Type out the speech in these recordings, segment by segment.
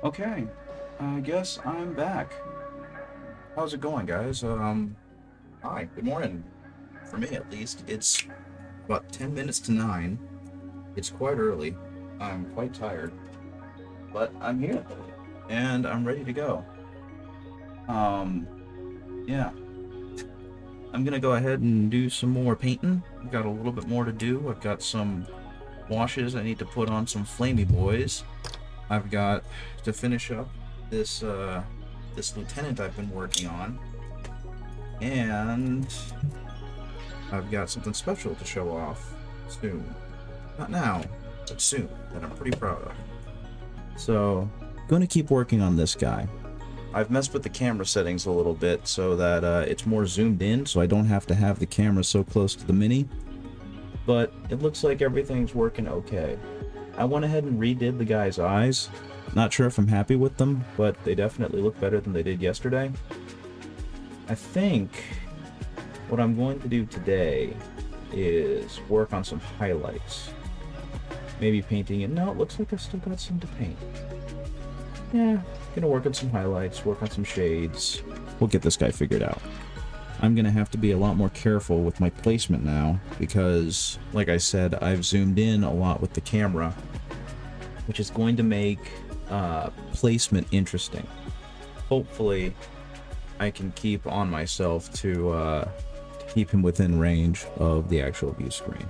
Okay, I guess I'm back. How's it going, guys? Hi, good morning. For me, at least, it's about 10 minutes to 9. It's quite early. I'm quite tired, but I'm here, and I'm ready to go. Um, yeah, I'm gonna go ahead and do some more painting. I've got a little bit more to do. I've got some washes I need to put on some flamey boys. I've got to finish up this, this lieutenant I've been working on. And I've got something special to show off soon. Not now, but soon, that I'm pretty proud of. So, going to keep working on this guy. I've messed with the camera settings a little bit so that it's more zoomed in, so I don't have to have the camera so close to the Mini. But it looks like everything's working okay. I went ahead and redid the guy's eyes. Not sure if I'm happy with them, but they definitely look better than they did yesterday. I think what I'm going to do today is work on some highlights. Maybe painting it. No, it looks like I've still got some to paint. Yeah, gonna work on some highlights, work on some shades. We'll get this guy figured out. I'm gonna have to be a lot more careful with my placement now because, like I said, I've zoomed in a lot with the camera, which is going to make placement interesting. Hopefully, I can keep on myself to keep him within range of the actual view screen.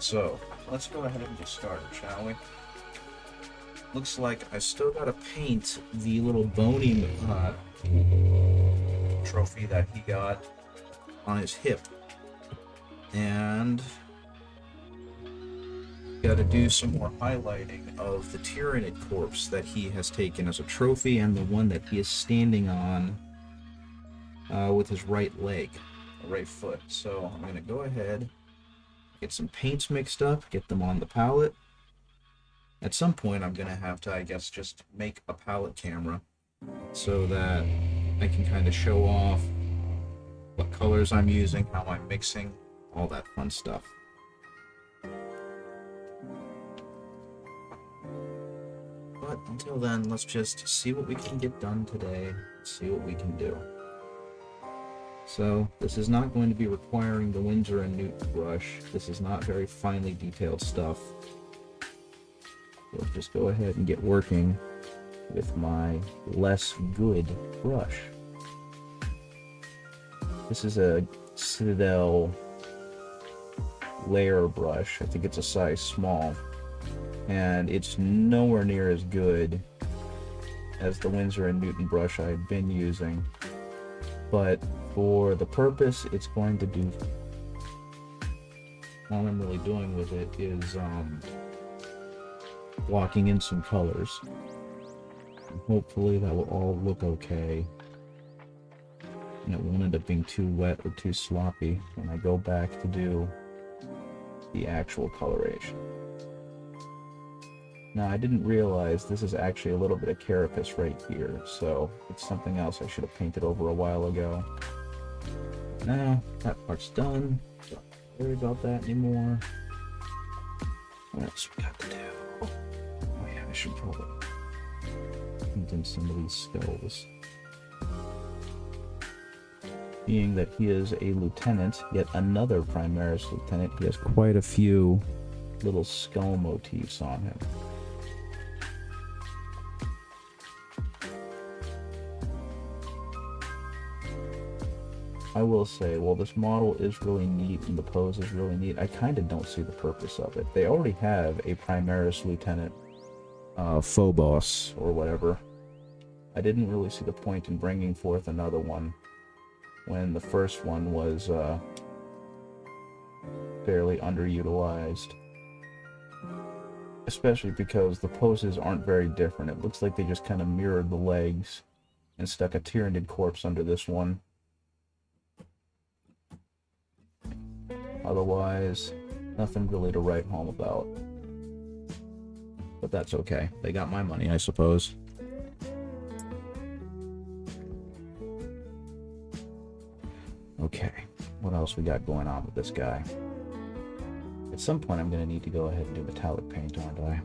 So, let's go ahead and get started, shall we? Looks like I still gotta paint the little bony trophy that he got on his hip. And gotta do some more highlighting of the Tyranid corpse that he has taken as a trophy and the one that he is standing on with his right leg, right foot. So I'm gonna go ahead, get some paints mixed up, get them on the palette. At some point, I'm gonna have to, I guess, just make a palette camera so that I can kind of show off what colors I'm using, how I'm mixing, all that fun stuff. But until then, let's just see what we can get done today, see what we can do. So, this is not going to be requiring the Winsor & Newton brush. This is not very finely detailed stuff. We'll just go ahead and get working with my less good brush. This is a Citadel layer brush. I think it's a size small. And it's nowhere near as good as the Winsor & Newton brush I've been using. But for the purpose it's going to do, all I'm really doing with it is blocking in some colors. And hopefully that will all look okay. And it won't end up being too wet or too sloppy when I go back to do the actual coloration. Now, I didn't realize this is actually a little bit of carapace right here, so it's something else I should have painted over a while ago. Now, that part's done. Don't worry about that anymore. What else we got to do? Oh yeah, I should probably paint in some of these skulls. Being that he is a lieutenant, yet another Primaris lieutenant, he has quite a few little skull motifs on him. I will say, while this model is really neat and the pose is really neat, I kind of don't see the purpose of it. They already have a Primaris Lieutenant Phobos or whatever. I didn't really see the point in bringing forth another one when the first one was fairly underutilized. Especially because the poses aren't very different. It looks like they just kind of mirrored the legs and stuck a Tyranid corpse under this one. Otherwise, nothing really to write home about. But that's okay. They got my money, I suppose. Okay, what else we got going on with this guy? At some point, I'm going to need to go ahead and do metallic paint, aren't I?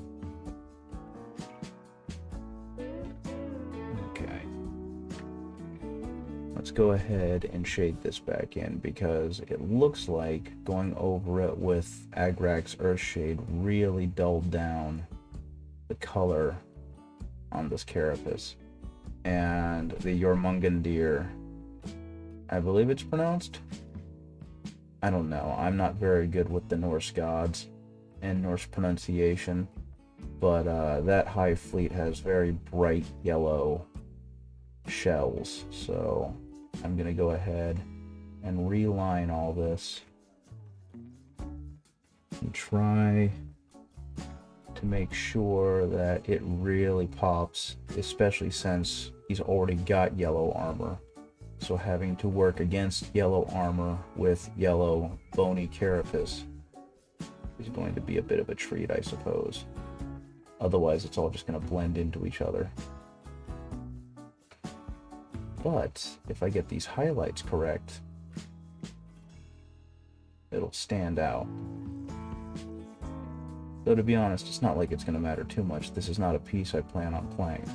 let's go ahead and shade this back in, because it looks like going over it with Agrax Earthshade really dulled down the color on this carapace. And the Jormungandr, I believe it's pronounced? I don't know. I'm not very good with the Norse gods and Norse pronunciation, but that Hive fleet has very bright yellow shells, so I'm gonna go ahead and reline all this and try to make sure that it really pops, especially since he's already got yellow armor. So having to work against yellow armor with yellow bony carapace is going to be a bit of a treat, I suppose. Otherwise, it's all just going to blend into each other. But if I get these highlights correct, it'll stand out. Though to be honest, it's not like it's going to matter too much. This is not a piece I plan on playing.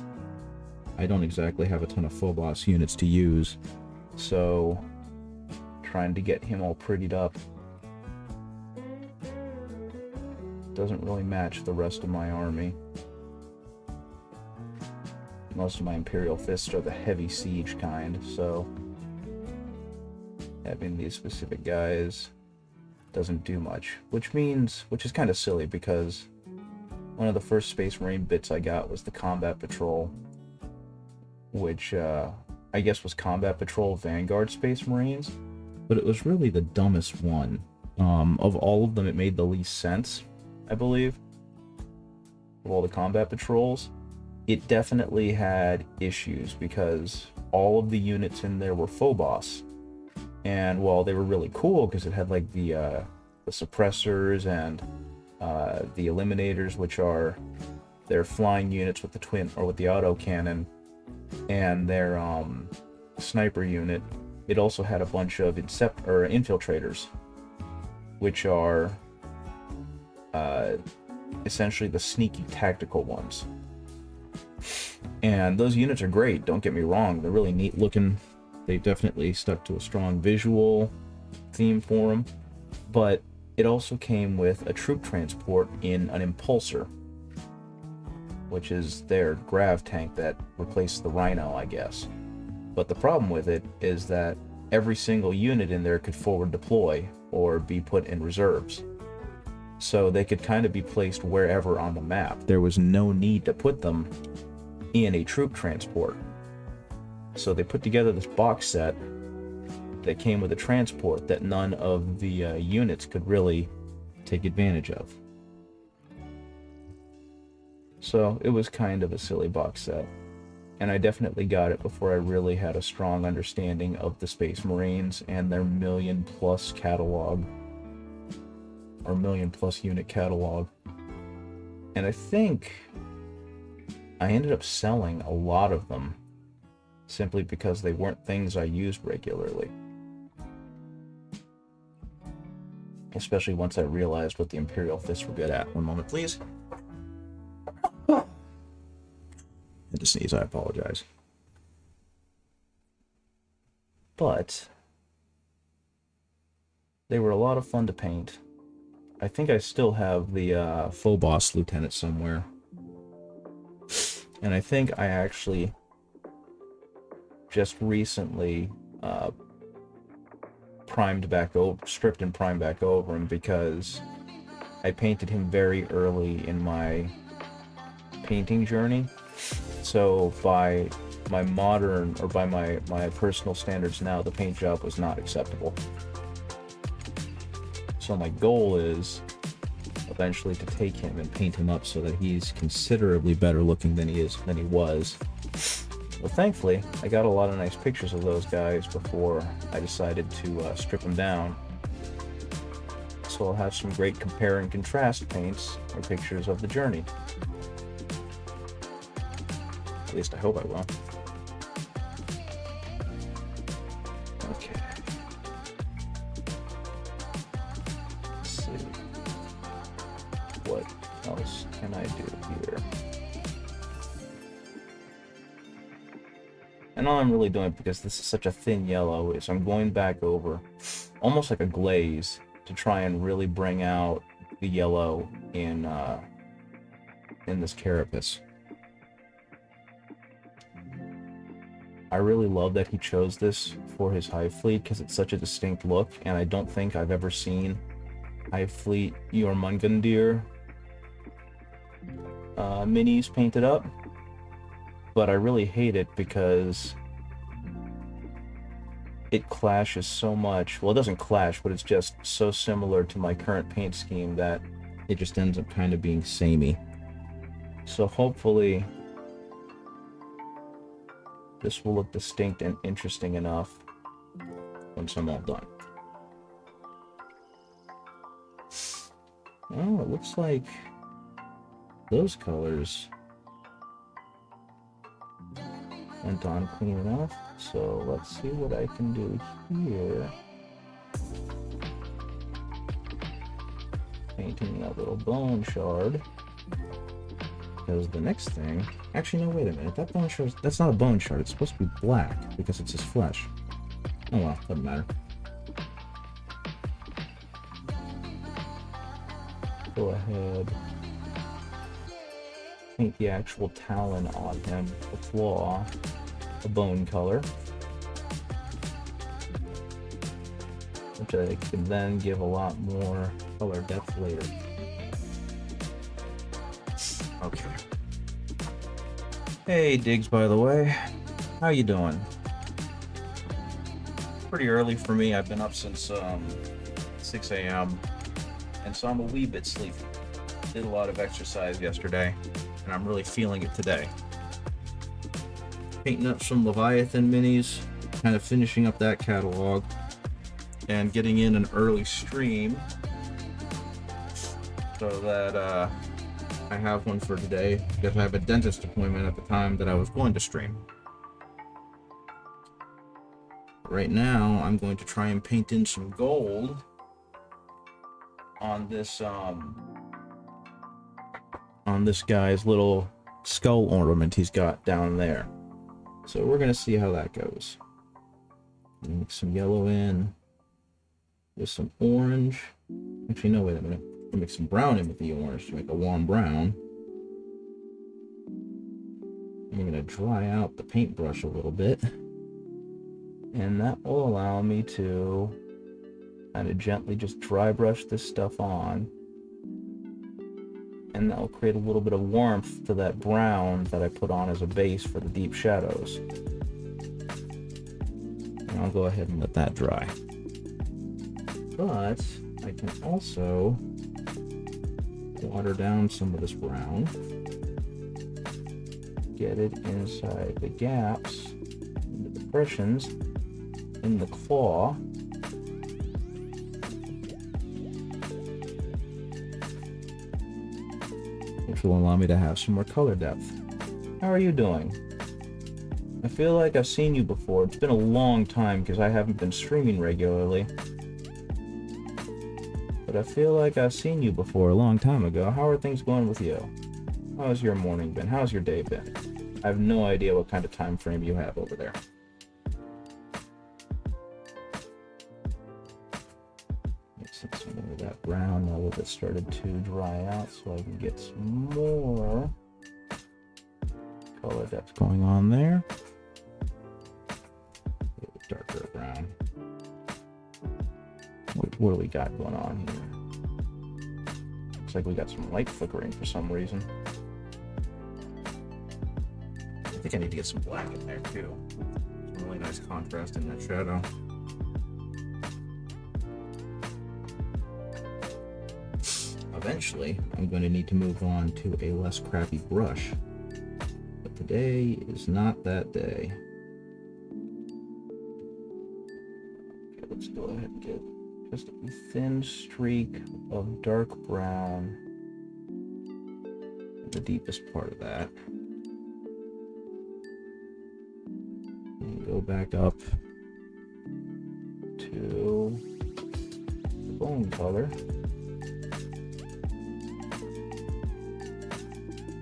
I don't exactly have a ton of Phobos units to use, so trying to get him all prettied up doesn't really match the rest of my army. Most of my Imperial Fists are the heavy siege kind, so having these specific guys doesn't do much, which is kind of silly, because one of the first Space Marine bits I got was the Combat Patrol, which I guess was Combat Patrol Vanguard Space Marines, but it was really the dumbest one. Of all of them, it made the least sense, I believe, of all the Combat Patrols. It definitely had issues, because all of the units in there were Phobos. And while they were really cool, because it had like the suppressors and the eliminators, which are their flying units with the twin or with the auto cannon, and their sniper unit, it also had a bunch of infiltrators, which are essentially the sneaky tactical ones. And those units are great, don't get me wrong, they're really neat looking. They definitely stuck to a strong visual theme for them, but it also came with a troop transport in an Impulsor, which is their grav tank that replaced the Rhino, I guess. But the problem with it is that every single unit in there could forward deploy or be put in reserves. So they could kind of be placed wherever on the map. There was no need to put them in a troop transport. So they put together this box set that came with a transport that none of the units could really take advantage of. So it was kind of a silly box set. And I definitely got it before I really had a strong understanding of the Space Marines and their million-plus catalog, or million-plus unit catalog. And I think I ended up selling a lot of them simply because they weren't things I used regularly. Especially once I realized what the Imperial Fists were good at. One moment, please. I had to sneeze, I apologize. But they were a lot of fun to paint. I think I still have the Phobos Lieutenant somewhere. And I think I actually just recently stripped and primed back over him, because I painted him very early in my painting journey. So by my modern, or by my personal standards now, the paint job was not acceptable. So my goal is eventually to take him and paint him up so that he's considerably better looking than he was. Well, thankfully, I got a lot of nice pictures of those guys before I decided to strip them down. So I'll have some great compare and contrast paints or pictures of the journey. At least I hope I will. Okay. Let's see. What else can I do here? And all I'm really doing, because this is such a thin yellow, is I'm going back over, almost like a glaze, to try and really bring out the yellow in this carapace. I really love that he chose this for his Hive Fleet, because it's such a distinct look, and I don't think I've ever seen Hive Fleet Jormungandr minis painted up. But I really hate it because it clashes so much. Well, it doesn't clash, but it's just so similar to my current paint scheme that it just ends up kind of being samey. So hopefully this will look distinct and interesting enough once I'm all done. Oh, it looks like those colors went on clean enough. So let's see what I can do here. Painting that little bone shard. Because the next thing... Actually, no, wait a minute. That bone shard... That's not a bone shard. It's supposed to be black because it's his flesh. Oh well, doesn't matter. Go ahead. Paint the actual talon on him, the claw, a bone color. Which I can then give a lot more color depth later. Okay. Hey, Diggs, by the way. How you doing? Pretty early for me. I've been up since 6 a.m. and so I'm a wee bit sleepy. Did a lot of exercise yesterday, and I'm really feeling it today. Painting up some Leviathan minis, kind of finishing up that catalog, and getting in an early stream so that I have one for today, because I have a dentist appointment at the time that I was going to stream. Right now, I'm going to try and paint in some gold on this guy's little skull ornament he's got down there. So we're gonna see how that goes. Mix some yellow in with some orange. Actually, no, wait a minute. We'll mix some brown in with the orange to make a warm brown. I'm gonna dry out the paintbrush a little bit, and that will allow me to kind of gently just dry brush this stuff on, and that will create a little bit of warmth to that brown that I put on as a base for the deep shadows. And I'll go ahead and let that dry. But I can also water down some of this brown, get it inside the gaps, the depressions in the claw, which will allow me to have some more color depth. How are you doing? I feel like I've seen you before. It's been a long time because I haven't been streaming regularly. But I feel like I've seen you before a long time ago. How are things going with you? How's your morning been? How's your day been? I have no idea what kind of time frame you have over there. Mixing some of that brown now that it started to dry out so I can get some more color depth going on there. A little darker brown. What do we got going on here? Looks like we got some light flickering for some reason. I think I need to get some black in there too. Some really nice contrast in that shadow. Eventually, I'm going to need to move on to a less crappy brush. But today is not that day. Okay, let's go ahead and get just a thin streak of dark brown in the deepest part of that. And go back up to the bone color.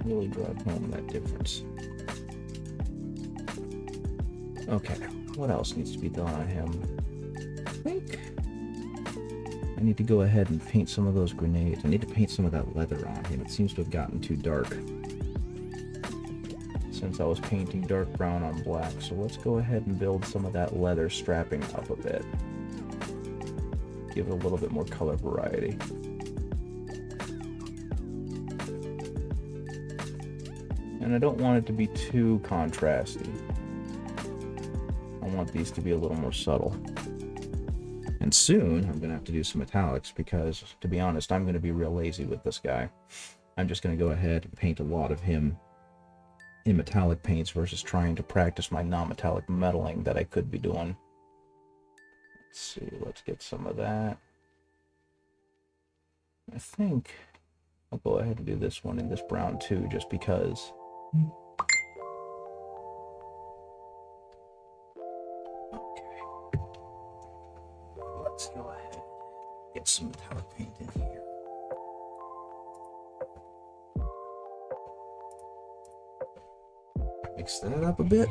Really drive home that difference. Okay, what else needs to be done on him? I think I need to go ahead and paint some of those grenades. I need to paint some of that leather on him. It seems to have gotten too dark since I was painting dark brown on black. So let's go ahead and build some of that leather strapping up a bit. Give it a little bit more color variety. And I don't want it to be too contrasty. I want these to be a little more subtle. And soon, I'm going to have to do some metallics because, to be honest, I'm going to be real lazy with this guy. I'm just going to go ahead and paint a lot of him in metallic paints versus trying to practice my non-metallic metaling that I could be doing. Let's see, let's get some of that. I think I'll go ahead and do this one in this brown too, just because. Okay. Let's go ahead and get some metallic paint in here. Mix that up a bit.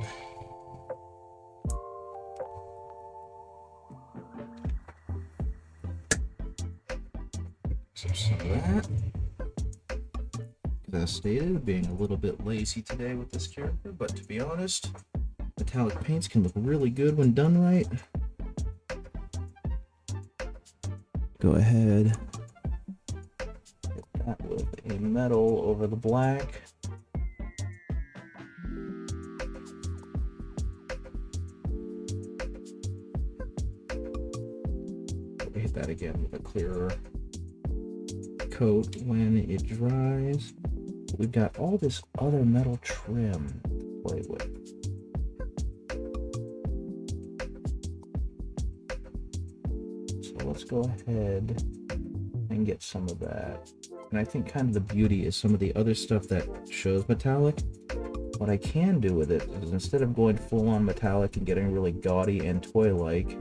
Some of that. As stated, being a little bit lazy today with this character, but to be honest, metallic paints can look really good when done right. Go ahead, hit that with a metal over the black. Hit that again with a clearer coat when it dries. We've got all this other metal trim to play with. So let's go ahead and get some of that. And I think kind of the beauty is some of the other stuff that shows metallic. What I can do with it is instead of going full on metallic and getting really gaudy and toy-like,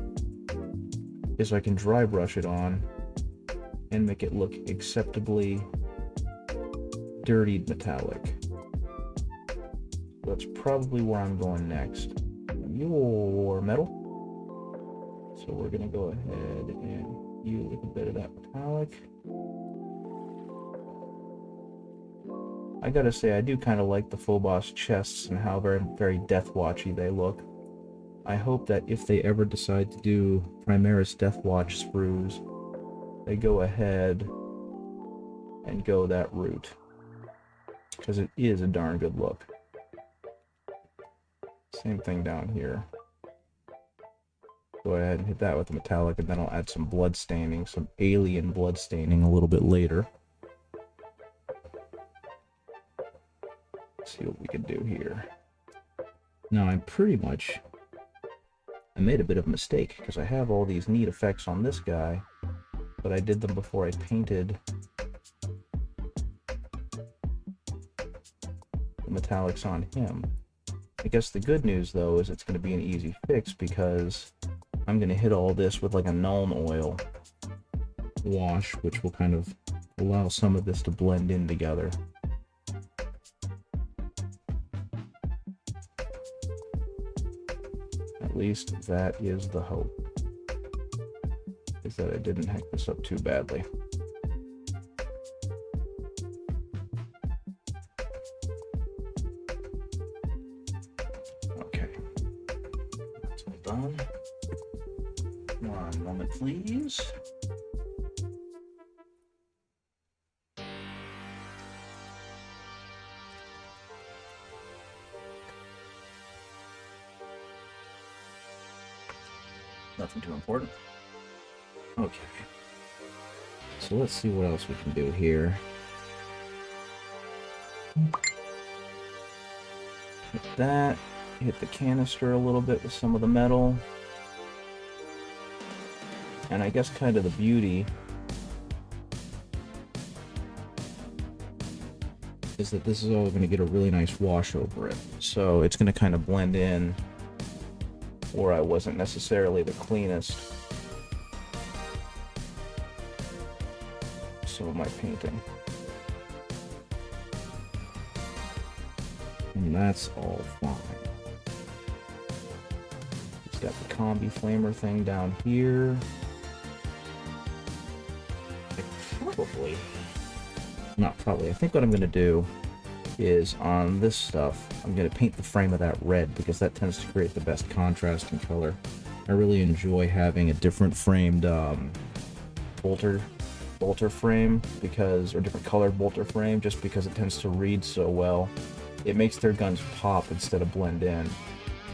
is I can dry brush it on and make it look acceptably dirtied metallic. That's probably where I'm going next. Your metal. So we're gonna go ahead and use a bit of that metallic. I gotta say, I do kind of like the Phobos chests and how very, very Deathwatchy they look. I hope that if they ever decide to do Primaris Deathwatch sprues, they go ahead and go that route, because it is a darn good look. Same thing down here. Go ahead and hit that with the metallic, and then I'll add some blood staining, some alien blood staining a little bit later. Let's see what we can do here. Now I made a bit of a mistake, because I have all these neat effects on this guy, but I did them before I painted the metallics on him. I guess the good news, though, is it's going to be an easy fix, because I'm going to hit all this with like a Nuln Oil wash, which will kind of allow some of this to blend in together. At least that is the hope, is that I didn't hack this up too badly. Okay, that's all done. One moment, please. Nothing too important. Okay. So let's see what else we can do here. Hit that. Hit the canister a little bit with some of the metal. And I guess kind of the beauty is that this is all going to get a really nice wash over it. So it's going to kind of blend in where I wasn't necessarily the cleanest. Some of my painting. And that's all fine. got the combi flamer thing down here. I think what I'm going to do is on this stuff, I'm going to paint the frame of that red because that tends to create the best contrast and color. I really enjoy having a different framed bolter frame or different colored bolter frame just because it tends to read so well. It makes their guns pop instead of blend in,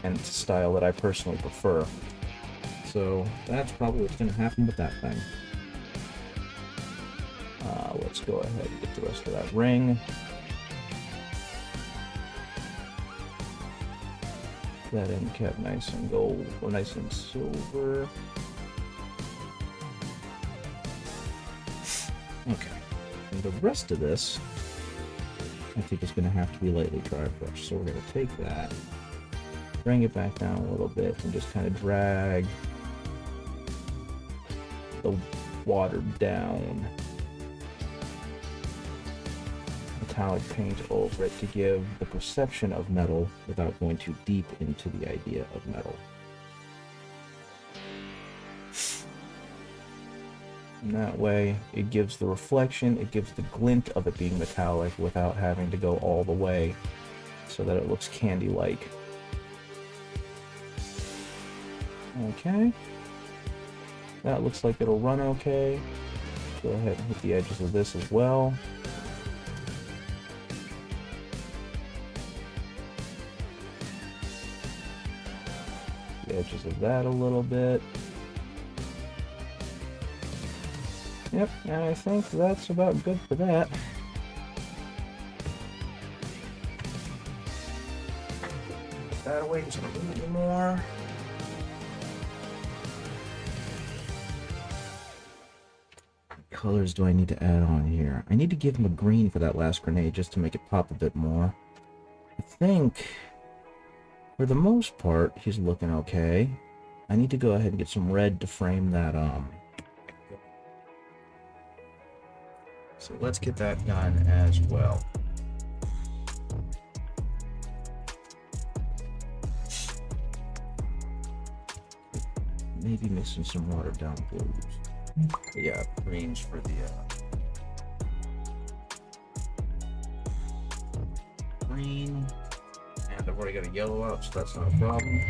and it's a style that I personally prefer. So that's probably what's going to happen with that thing. Let's go ahead and get the rest of that ring. That end cap nice and gold, or nice and silver. Okay, and the rest of this, I think is going to have to be lightly dry brushed. So we're going to take that, bring it back down a little bit, and just kind of drag the watered down metallic paint over it to give the perception of metal without going too deep into the idea of metal. And that way, it gives the reflection, it gives the glint of it being metallic without having to go all the way so that it looks candy-like. Okay. That looks like it'll run okay. Go ahead and hit the edges of this as well. The edges of that a little bit. Yep, and I think that's about good for that. Put that away just a little bit more. What colors do I need to add on here? I need to give him a green for that last grenade just to make it pop a bit more. I think, for the most part, he's looking okay. I need to go ahead and get some red to frame that, So let's get that done as well. Maybe mixing some watered down blues. Yeah, greens for the green. And I've already got a yellow out, so that's not a problem.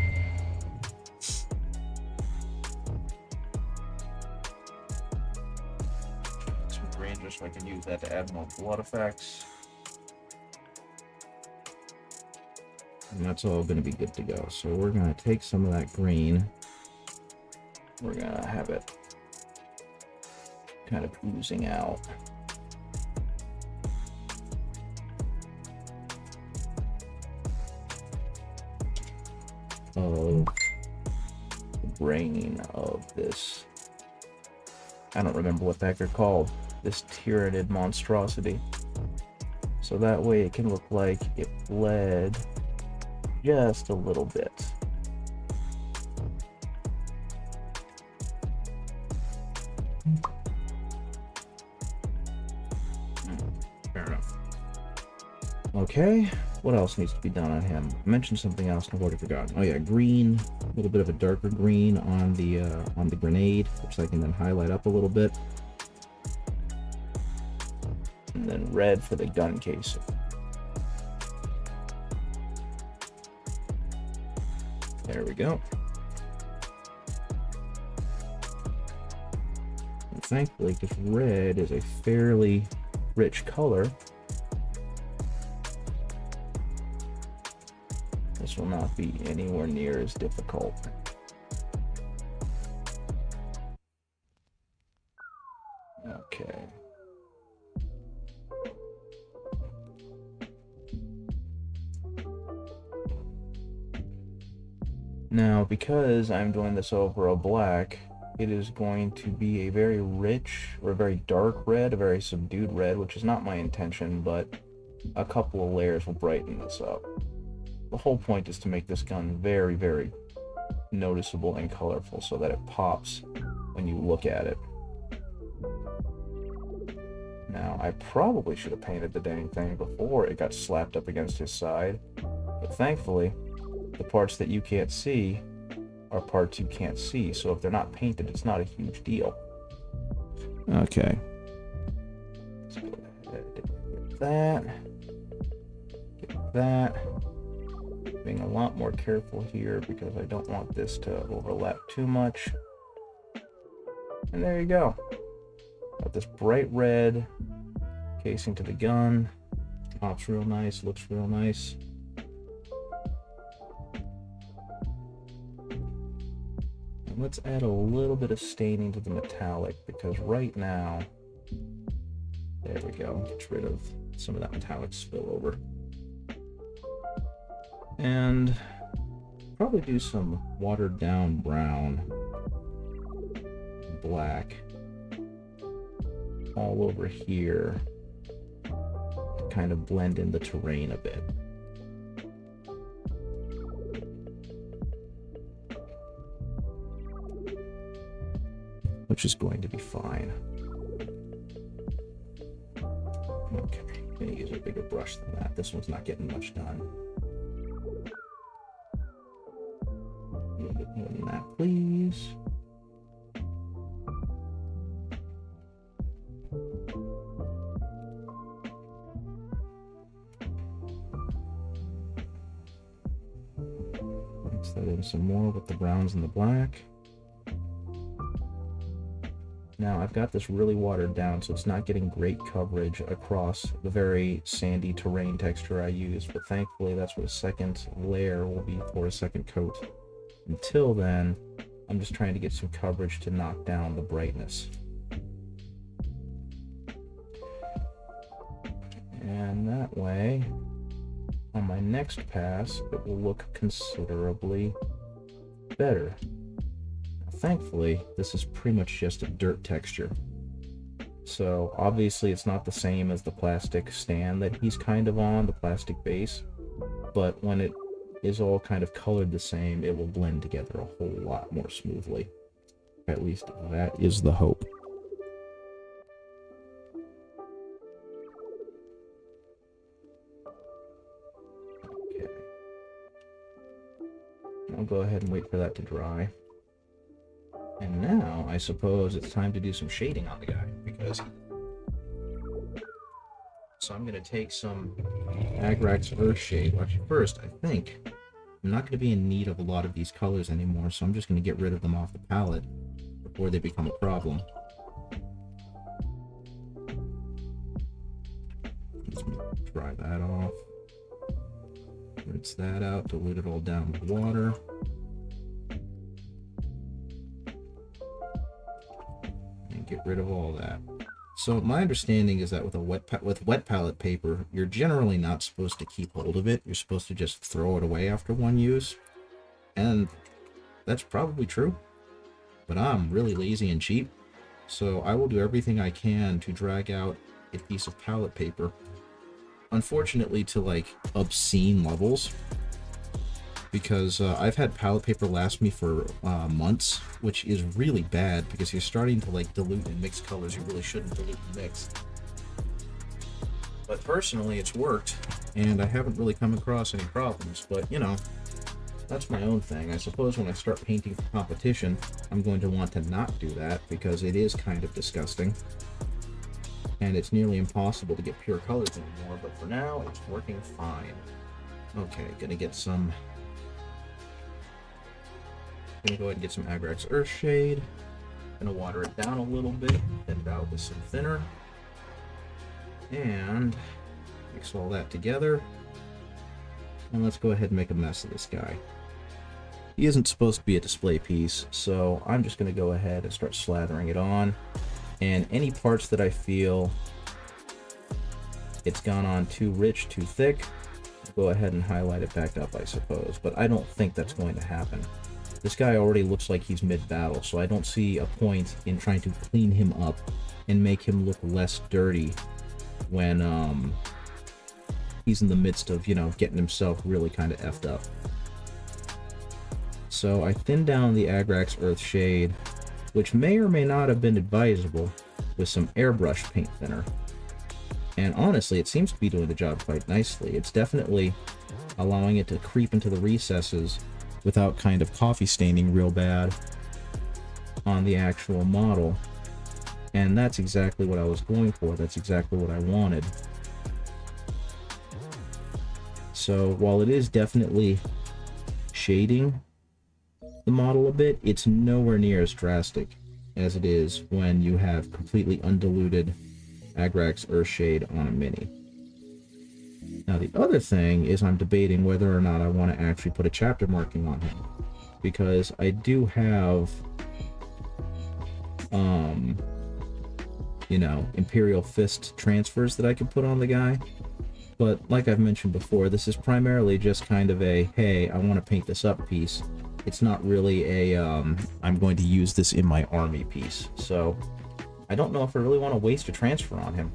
So I can use that to add more blood effects. And that's all going to be good to go. So we're going to take some of that green. We're going to have it kind of oozing out. Of the brain of this. I don't remember what the heck they're called. This tyrannid monstrosity. So that way it can look like it bled just a little bit. Fair enough. Okay, what else needs to be done on him? I mentioned something else and I've already forgotten. Oh yeah, green, a little bit of a darker green on the grenade, which I can then highlight up a little bit. And then red for the gun casing. There we go. And thankfully, because red is a fairly rich color, this will not be anywhere near as difficult. Okay. Now, because I'm doing this over a black, it is going to be a very rich or a very dark red, a very subdued red, which is not my intention, but a couple of layers will brighten this up. The whole point is to make this gun very, very noticeable and colorful so that it pops when you look at it. Now, I probably should have painted the dang thing before it got slapped up against his side, but thankfully, the parts that you can't see are parts you can't see, so if they're not painted, it's not a huge deal. Okay. Let's go ahead and get that. Get that. Being a lot more careful here because I don't want this to overlap too much. And there you go. Got this bright red casing to the gun. Pops real nice, looks real nice. And let's add a little bit of staining to the metallic because right now, there we go, gets rid of some of that metallic spillover. And probably do some watered down brown, black all over here to kind of blend in the terrain a bit. Which is going to be fine. Okay, I'm gonna use a bigger brush than that. This one's not getting much done. A little bit more than that, please. Mix that in some more with the browns and the black. Now I've got this really watered down, so it's not getting great coverage across the very sandy terrain texture I use, but thankfully that's what a second layer will be for, a second coat. Until then, I'm just trying to get some coverage to knock down the brightness. And that way, on my next pass, it will look considerably better. Thankfully, this is pretty much just a dirt texture. So obviously it's not the same as the plastic stand that he's kind of on, the plastic base, but when it is all kind of colored the same, it will blend together a whole lot more smoothly. At least that is the hope. Okay. I'll go ahead and wait for that to dry. And now, I suppose it's time to do some shading on the guy, because... So I'm going to take some Agrax Earthshade. Well, actually, first, I think I'm not going to be in need of a lot of these colors anymore, so I'm just going to get rid of them off the palette before they become a problem. Let's dry that off. Rinse that out, dilute it all down with water. Get rid of all that. So my understanding is that with wet palette paper, you're generally not supposed to keep hold of it. You're supposed to just throw it away after one use. And that's probably true. But I'm really lazy and cheap, so I will do everything I can to drag out a piece of palette paper. Unfortunately, to like obscene levels. Because I've had palette paper last me for months, which is really bad because you're starting to like dilute and mix colors you really shouldn't dilute and mix. But personally, it's worked, and I haven't really come across any problems, but you know, that's my own thing. I suppose when I start painting for competition, I'm going to want to not do that because it is kind of disgusting. And it's nearly impossible to get pure colors anymore, but for now, it's working fine. Okay, gonna get some... Gonna go ahead and get some Agrax Earthshade. Gonna water it down a little bit, thin it out with some thinner. And mix all that together. And let's go ahead and make a mess of this guy. He isn't supposed to be a display piece, so I'm just gonna go ahead and start slathering it on. And any parts that I feel it's gone on too rich, too thick, go ahead and highlight it back up, I suppose. But I don't think that's going to happen. This guy already looks like he's mid-battle, so I don't see a point in trying to clean him up and make him look less dirty when he's in the midst of, you know, getting himself really kind of effed up. So I thinned down the Agrax Earthshade, which may or may not have been advisable, with some airbrush paint thinner. And honestly, it seems to be doing the job quite nicely. It's definitely allowing it to creep into the recesses without kind of coffee staining real bad on the actual model. And that's exactly what I was going for. That's exactly what I wanted. So while it is definitely shading the model a bit, it's nowhere near as drastic as it is when you have completely undiluted Agrax Earthshade on a Mini. Now the other thing is I'm debating whether or not I want to actually put a chapter marking on him, because I do have you know, Imperial Fist transfers that I can put on the guy. But like I've mentioned before, this is primarily just kind of a, hey, I want to paint this up piece. It's not really a, I'm going to use this in my army piece. So I don't know if I really want to waste a transfer on him.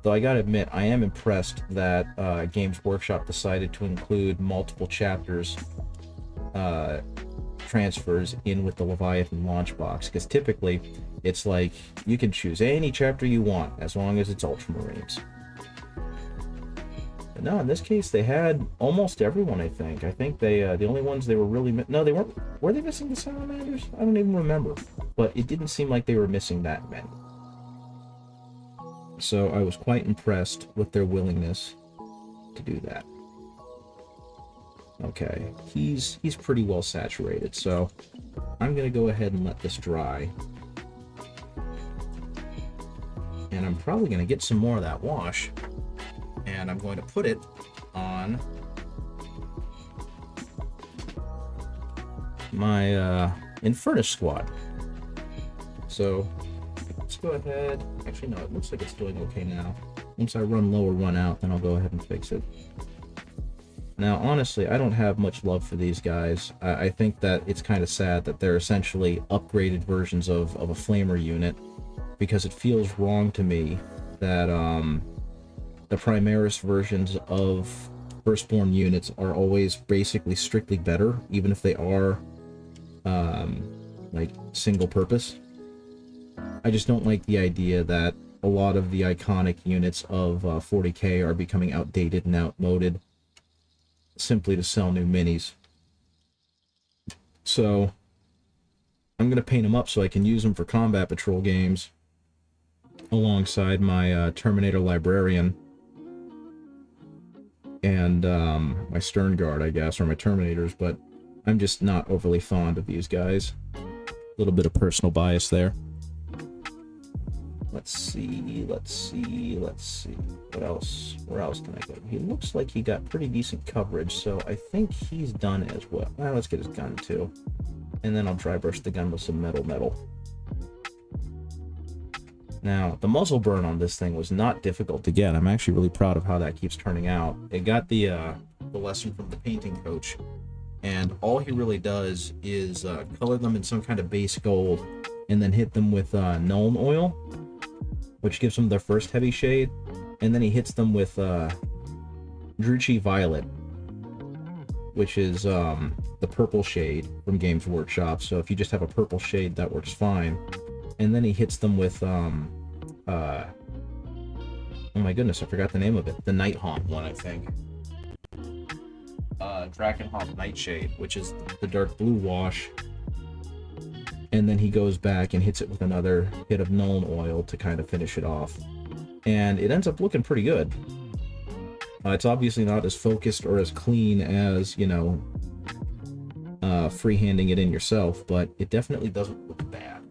Though I gotta admit, I am impressed that Games Workshop decided to include multiple chapters transfers in with the Leviathan launch box, because typically it's like you can choose any chapter you want as long as it's Ultramarines. But no, in this case they had almost everyone. I think they the only ones they were really no, they weren't. Were they missing the Salamanders? I don't even remember, but it didn't seem like they were missing that many. So I was quite impressed with their willingness to do that. Okay, he's pretty well saturated, so I'm gonna go ahead and let this dry. And I'm probably gonna get some more of that wash, and I'm going to put it on my Infernus squad. So let's go ahead. Actually, no, it looks like it's doing okay now. Once I run low or run out, then I'll go ahead and fix it. Now, honestly, I don't have much love for these guys. I think that it's kind of sad that they're essentially upgraded versions of a Flamer unit, because it feels wrong to me that the Primaris versions of Firstborn units are always basically strictly better, even if they are like single purpose. I just don't like the idea that a lot of the iconic units of 40k are becoming outdated and outmoded simply to sell new minis. So I'm going to paint them up so I can use them for combat patrol games alongside my Terminator Librarian and my Stern Guard, I guess, or my Terminators, but I'm just not overly fond of these guys. A little bit of personal bias there. Let's see. What else? Where else can I go? He looks like he got pretty decent coverage, so I think he's done as well. Well, let's get his gun too. And then I'll dry brush the gun with some metal. Now, the muzzle burn on this thing was not difficult to get. I'm actually really proud of how that keeps turning out. It got the lesson from the painting coach, and all he really does is color them in some kind of base gold, and then hit them with Nuln Oil, which gives them their first heavy shade, and then he hits them with Druchii Violet, which is the purple shade from Games Workshop. So if you just have a purple shade, that works fine. And then he hits them with oh my goodness, I forgot the name of it. The Nighthaunt one, I think. Drakenhawk Nightshade, which is the dark blue wash. And then he goes back and hits it with another hit of Nuln Oil to kind of finish it off. And it ends up looking pretty good. It's obviously not as focused or as clean as, you know, freehanding it in yourself, but it definitely doesn't look bad.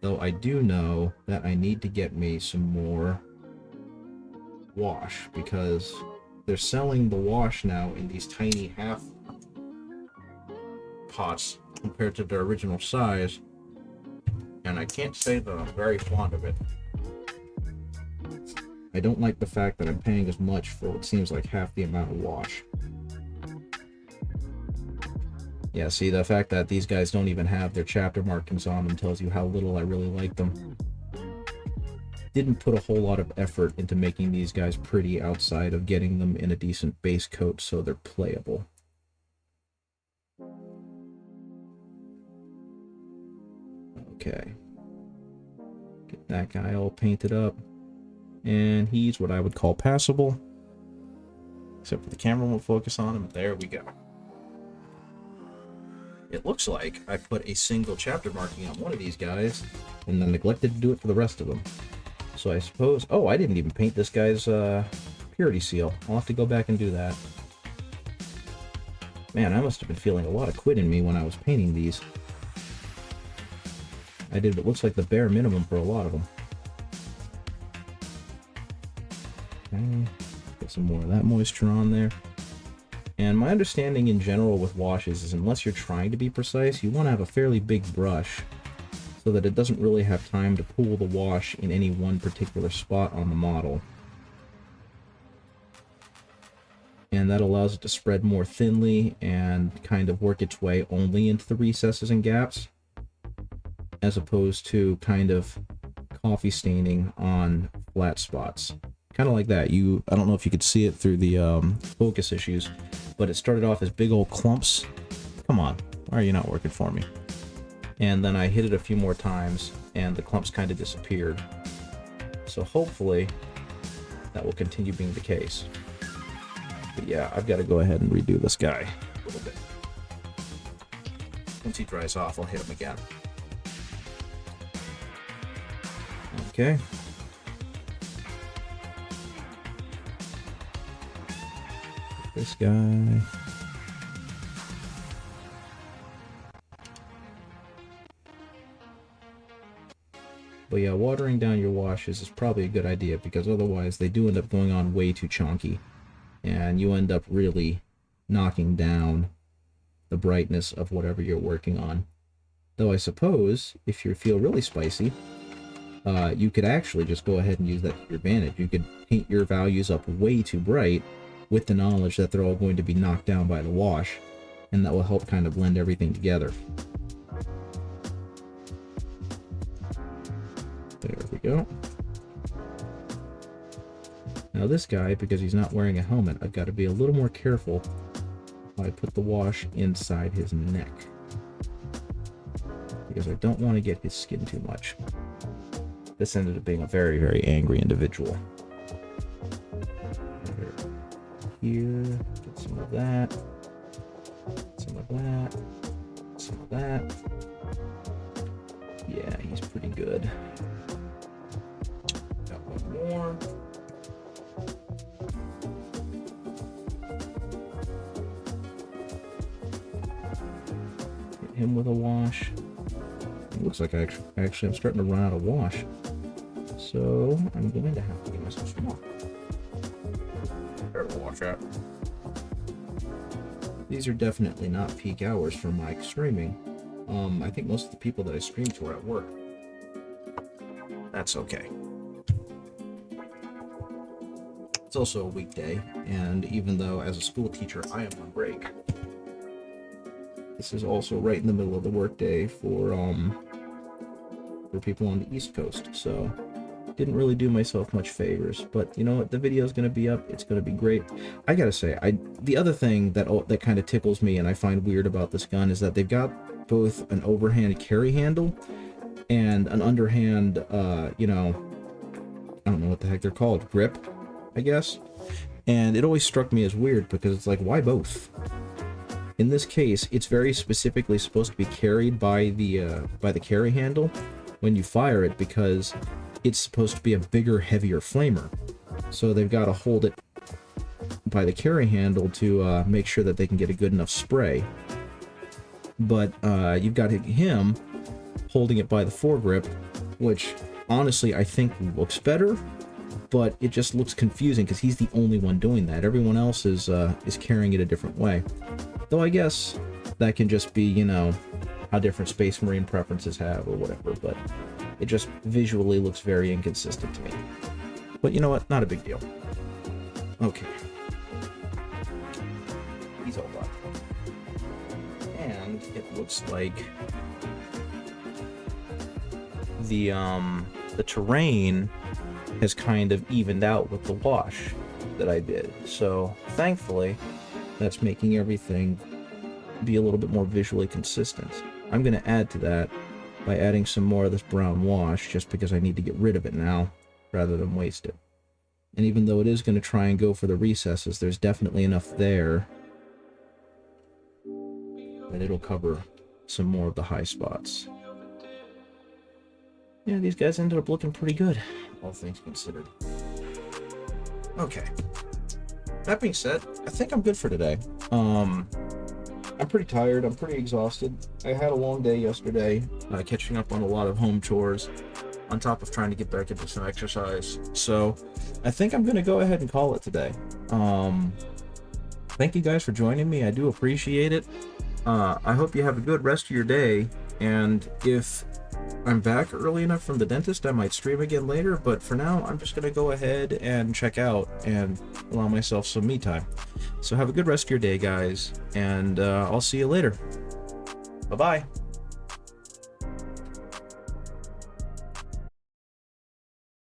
Though I do know that I need to get me some more wash, because they're selling the wash now in these tiny half pots compared to their original size, and I can't say that I'm very fond of it. I don't like the fact that I'm paying as much for what seems like half the amount of wash. Yeah, see, the fact that these guys don't even have their chapter markings on them tells you how little I really like them. Didn't put a whole lot of effort into making these guys pretty outside of getting them in a decent base coat so they're playable. Okay. Get that guy all painted up. And he's what I would call passable. Except for the camera won't focus on them. There we go. It looks like I put a single chapter marking on one of these guys, and then neglected to do it for the rest of them. So I suppose... Oh, I didn't even paint this guy's purity seal. I'll have to go back and do that. Man, I must have been feeling a lot of quit in me when I was painting these. I did what looks like the bare minimum for a lot of them. Okay, get some more of that moisture on there. And my understanding in general with washes is unless you're trying to be precise, you want to have a fairly big brush so that it doesn't really have time to pool the wash in any one particular spot on the model. And that allows it to spread more thinly and kind of work its way only into the recesses and gaps, as opposed to kind of coffee staining on flat spots. Kind of like that. I don't know if you could see it through the focus issues, but it started off as big old clumps. Come on, why are you not working for me? And then I hit it a few more times, and the clumps kind of disappeared. So hopefully, that will continue being the case. But yeah, I've got to go ahead and redo this guy a little bit. Once he dries off, I'll hit him again. Okay. This guy. But yeah, watering down your washes is probably a good idea, because otherwise they do end up going on way too chonky, and you end up really knocking down the brightness of whatever you're working on. Though I suppose if you feel really spicy, you could actually just go ahead and use that to your advantage. You could paint your values up way too bright with the knowledge that they're all going to be knocked down by the wash, and that will help kind of blend everything together. There we go. Now this guy, because he's not wearing a helmet, I've got to be a little more careful when I put the wash inside his neck, because I don't want to get his skin too much. This ended up being a very, very angry individual. Here, get some of that, some of that, some of that. Yeah, he's pretty good. Got one more. Hit him with a wash. It looks like actually I'm starting to run out of wash. So I'm going to have to get myself some more. Wash out. These are definitely not peak hours for my streaming. I think most of the people that I stream to are at work. That's okay. It's also a weekday, and even though as a school teacher I am on break, this is also right in the middle of the workday for people on the East Coast, so didn't really do myself much favors. But you know what, the video is going to be up, it's going to be great. I gotta say, the other thing that kind of tickles me and I find weird about this gun is that they've got both an overhand carry handle and an underhand you know, I don't know what the heck they're called, grip, I guess. And it always struck me as weird, because it's like, why both? In this case, it's very specifically supposed to be carried by the carry handle when you fire it, because it's supposed to be a bigger, heavier flamer. So they've got to hold it by the carry handle to make sure that they can get a good enough spray. But you've got him holding it by the foregrip, which honestly I think looks better, but it just looks confusing because he's the only one doing that. Everyone else is carrying it a different way. Though I guess that can just be, you know, how different Space Marine preferences have or whatever, but it just visually looks very inconsistent to me. But you know what? Not a big deal. Okay. He's all done. And it looks like the terrain has kind of evened out with the wash that I did. So thankfully, that's making everything be a little bit more visually consistent. I'm going to add to that by adding some more of this brown wash, just because I need to get rid of it now rather than waste it. And even though it is going to try and go for the recesses, there's definitely enough there that it'll cover some more of the high spots. Yeah, these guys ended up looking pretty good, all things considered. Okay. That being said, I think I'm good for today. I'm pretty tired. I'm pretty exhausted. I had a long day yesterday, catching up on a lot of home chores, on top of trying to get back into some exercise. So I think I'm going to go ahead and call it today. Thank you guys for joining me. I do appreciate it. I hope you have a good rest of your day. And if I'm back early enough from the dentist, I might stream again later. But for now, I'm just going to go ahead and check out and allow myself some me time. So have a good rest of your day, guys. And I'll see you later. Bye-bye.